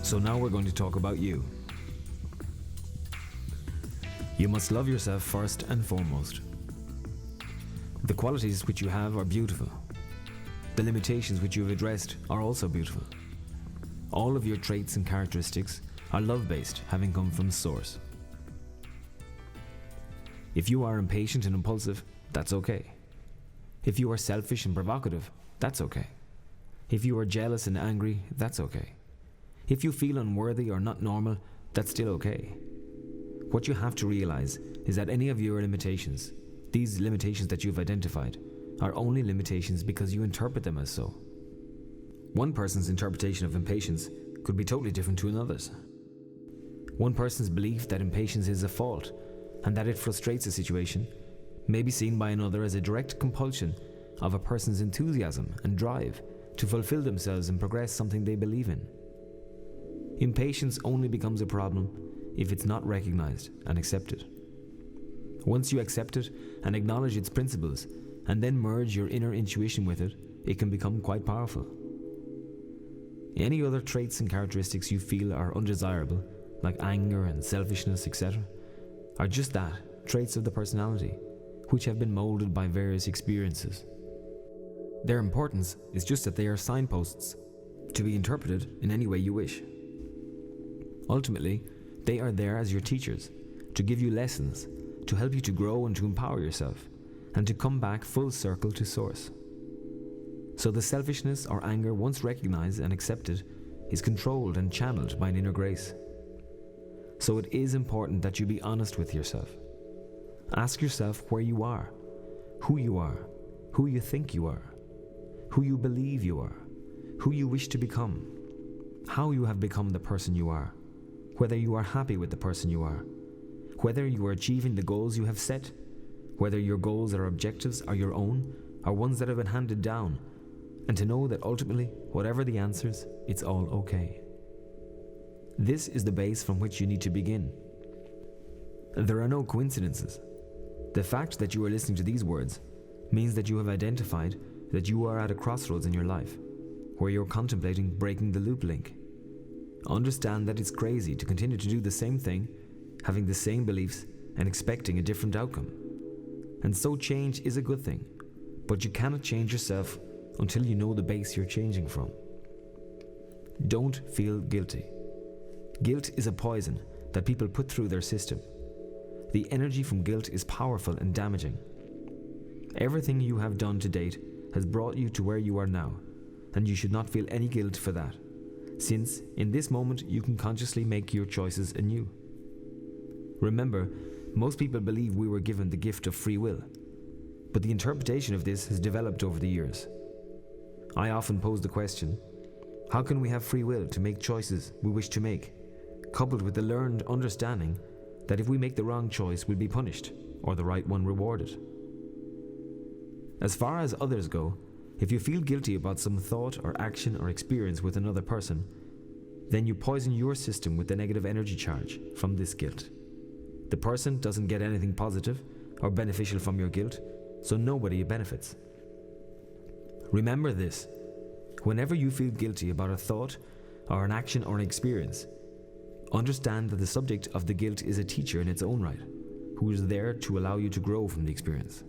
So now we're going to talk about you. You must love yourself first and foremost. The qualities which you have are beautiful. The limitations which you have addressed are also beautiful. All of your traits and characteristics are love-based, having come from source. If you are impatient and impulsive, that's okay. If you are selfish and provocative, that's okay. If you are jealous and angry, that's okay. If you feel unworthy or not normal, that's still okay. What you have to realize is that any of your limitations, these limitations that you've identified, are only limitations because you interpret them as so. One person's interpretation of impatience could be totally different to another's. One person's belief that impatience is a fault and that it frustrates a situation may be seen by another as a direct compulsion of a person's enthusiasm and drive to fulfill themselves and progress something they believe in. Impatience only becomes a problem if it's not recognized and accepted. Once you accept it and acknowledge its principles and then merge your inner intuition with it, it can become quite powerful. Any other traits and characteristics you feel are undesirable, like anger and selfishness, etc., are just that, traits of the personality, which have been molded by various experiences. Their importance is just that they are signposts to be interpreted in any way you wish. Ultimately, they are there as your teachers, to give you lessons, to help you to grow and to empower yourself, and to come back full circle to source. So the selfishness or anger, once recognized and accepted, is controlled and channeled by an inner grace. So it is important that you be honest with yourself. Ask yourself where you are, who you think you are, who you believe you are, who you wish to become, how you have become the person you are, whether you are happy with the person you are, whether you are achieving the goals you have set, whether your goals or objectives are your own or ones that have been handed down, and to know that ultimately, whatever the answers, it's all okay. This is the base from which you need to begin. There are no coincidences. The fact that you are listening to these words means that you have identified that you are at a crossroads in your life, where you're contemplating breaking the loop link. Understand that it's crazy to continue to do the same thing, having the same beliefs, and expecting a different outcome. And so change is a good thing, but you cannot change yourself until you know the base you're changing from. Don't feel guilty. Guilt is a poison that people put through their system. The energy from guilt is powerful and damaging. Everything you have done to date has brought you to where you are now, and you should not feel any guilt for that, since in this moment you can consciously make your choices anew. Remember, most people believe we were given the gift of free will, but the interpretation of this has developed over the years. I often pose the question, how can we have free will to make choices we wish to make, coupled with the learned understanding that if we make the wrong choice, we'll be punished, or the right one rewarded? As far as others go, if you feel guilty about some thought or action or experience with another person, then you poison your system with the negative energy charge from this guilt. The person doesn't get anything positive or beneficial from your guilt, so nobody benefits. Remember this: whenever you feel guilty about a thought or an action or an experience, understand that the subject of the guilt is a teacher in its own right, who is there to allow you to grow from the experience.